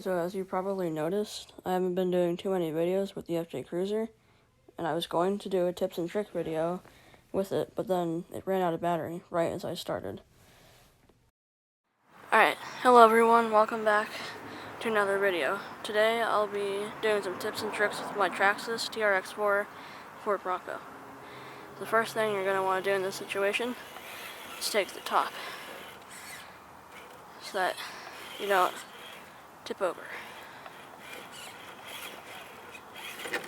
Alright, so as you probably noticed, I haven't been doing too many videos with the FJ Cruiser, and I was going to do a tips and trick video with it, but then it ran out of battery right as I started. Alright, hello everyone, welcome back to another video. Today I'll be doing some tips and tricks with my Traxxas Trx Ford Bronco. The first thing you're going to want to do in this situation is take the top, so that you don't tip over. There's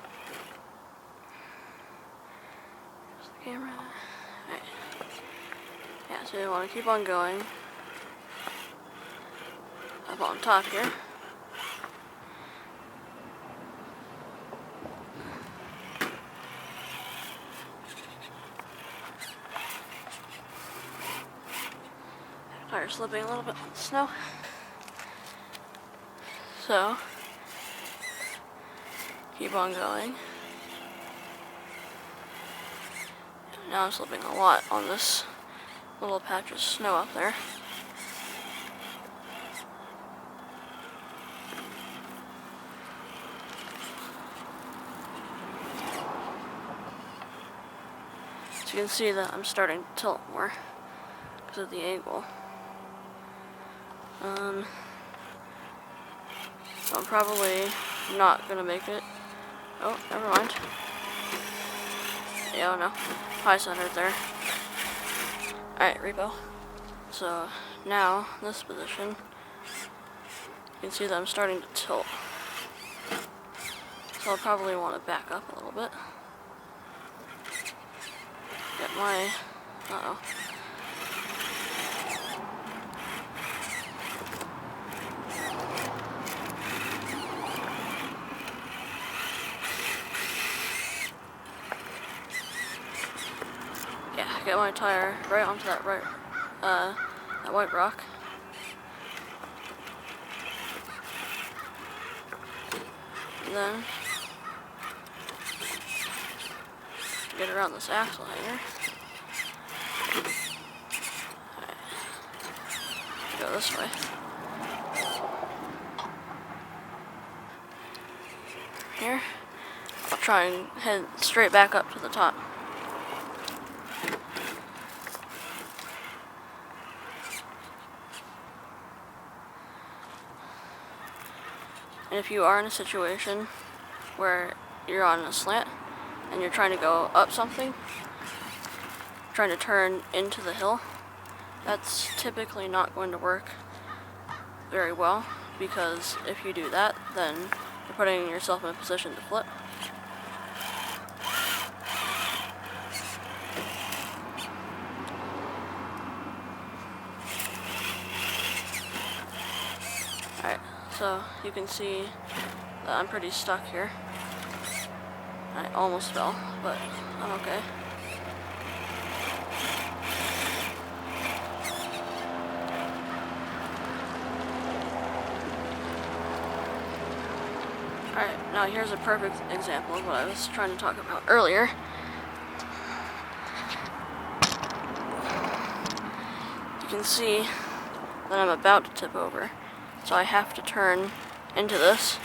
the camera. Alright. Yeah, so you want to keep on going up on top here. Tire slipping a little bit on the snow. So, keep on going. Now I'm slipping a lot on this little patch of snow up there. So you can see that I'm starting to tilt more because of the angle. So I'm probably not gonna make it. Oh, never mind. Yeah, oh no. High centered there. Alright, repo. So now, this position, you can see that I'm starting to tilt. So I'll probably want to back up a little bit. Get my... uh-oh. Yeah, get my tire right onto that that white rock. And then get around this axle hanger. Alright. Go this way. Here. I'll try and head straight back up to the top. And if you are in a situation where you're on a slant and you're trying to go up something, trying to turn into the hill, that's typically not going to work very well, because if you do that, then you're putting yourself in a position to flip. Alright, so you can see that I'm pretty stuck here. I almost fell, but I'm okay. Alright, now here's a perfect example of what I was trying to talk about earlier. You can see that I'm about to tip over, so I have to turn into this.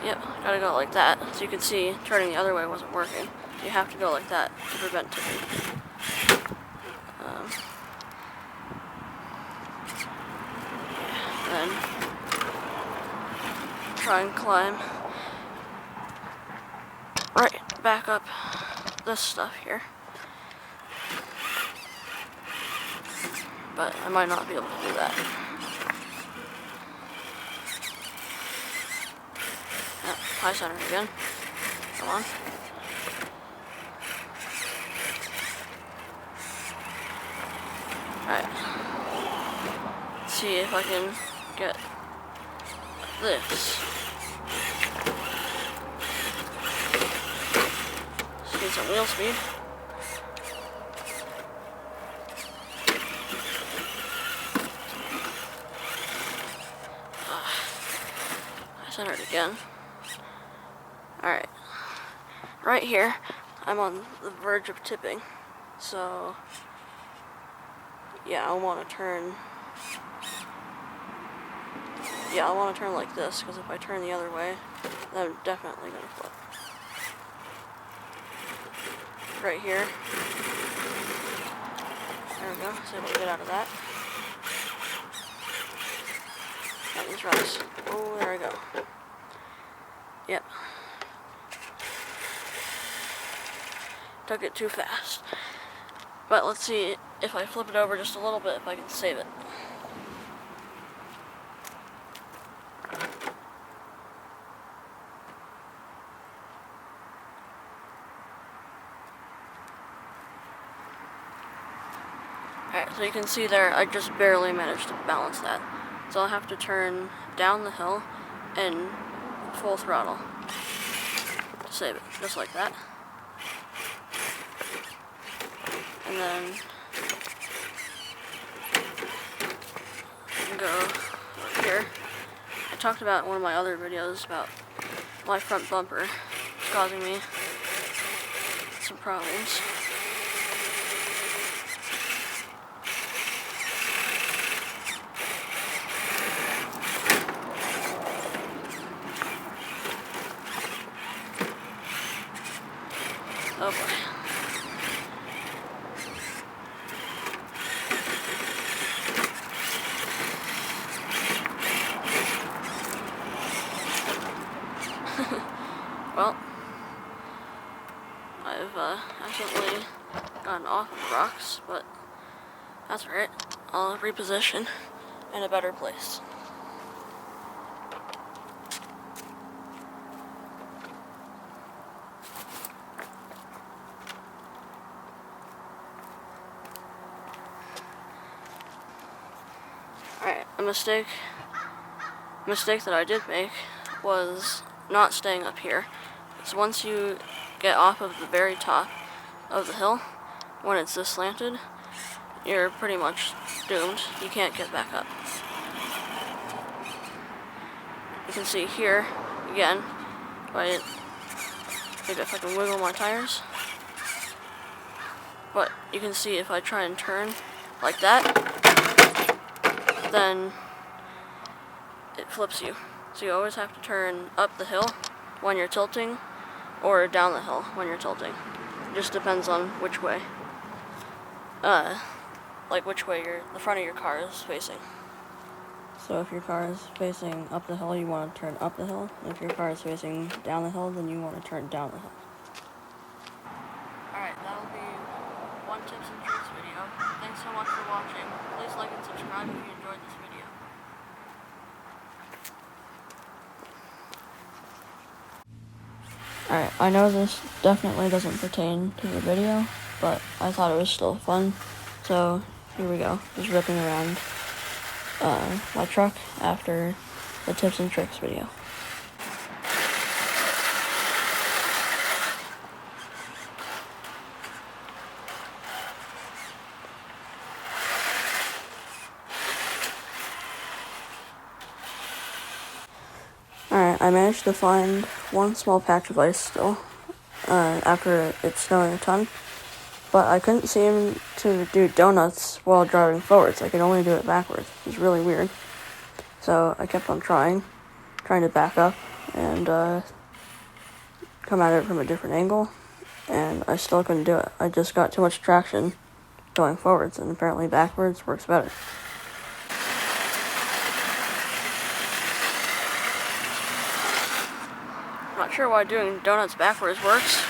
Yep, gotta go like that. So you can see turning the other way wasn't working. You have to go like that to prevent tipping. Then try and climb right back up this stuff here. But I might not be able to do that. Yep, high center again. Come on. Alright. Let's see if I can get this. Just need some wheel speed. Centered again. Alright. Right here, I'm on the verge of tipping. So, yeah, I'll want to turn yeah, I want to turn like this, because if I turn the other way, then I'm definitely going to flip. Right here. There we go, so able to get out of that. Got these rocks. Oh, there we go. Yep. Took it too fast. But let's see if I flip it over just a little bit, if I can save it. Alright, so you can see there, I just barely managed to balance that. So I'll have to turn down the hill and full throttle to save it, just like that. And then I can go over here. I talked about in one of my other videos about my front bumper causing me some problems. Oh boy. Well, I've accidentally gotten off of the rocks, but that's alright. I'll reposition in a better place. Alright, a mistake that I did make was not staying up here. So once you get off of the very top of the hill, when it's this slanted, you're pretty much doomed. You can't get back up. You can see here, again, maybe if I can wiggle my tires, but you can see if I try and turn like that, then it flips you. So you always have to turn up the hill when you're tilting, or down the hill when you're tilting. It just depends on which way. Like which way the front of your car is facing. So if your car is facing up the hill, you want to turn up the hill. If your car is facing down the hill, then you want to turn down the hill. Alright, that'll be one tips and tricks video. Thanks so much for watching. Please like and subscribe if you enjoyed this video. Alright, I know this definitely doesn't pertain to the video, but I thought it was still fun. So, here we go. Just ripping around my truck after the tips and tricks video. Alright, I managed to find one small patch of ice still, after it's snowing a ton, but I couldn't seem to do donuts while driving forwards. I could only do it backwards. It was really weird. So I kept on trying to back up and come at it from a different angle, and I still couldn't do it. I just got too much traction going forwards, and apparently backwards works better. I'm not sure why doing donuts backwards works,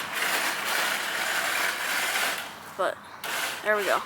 but there we go.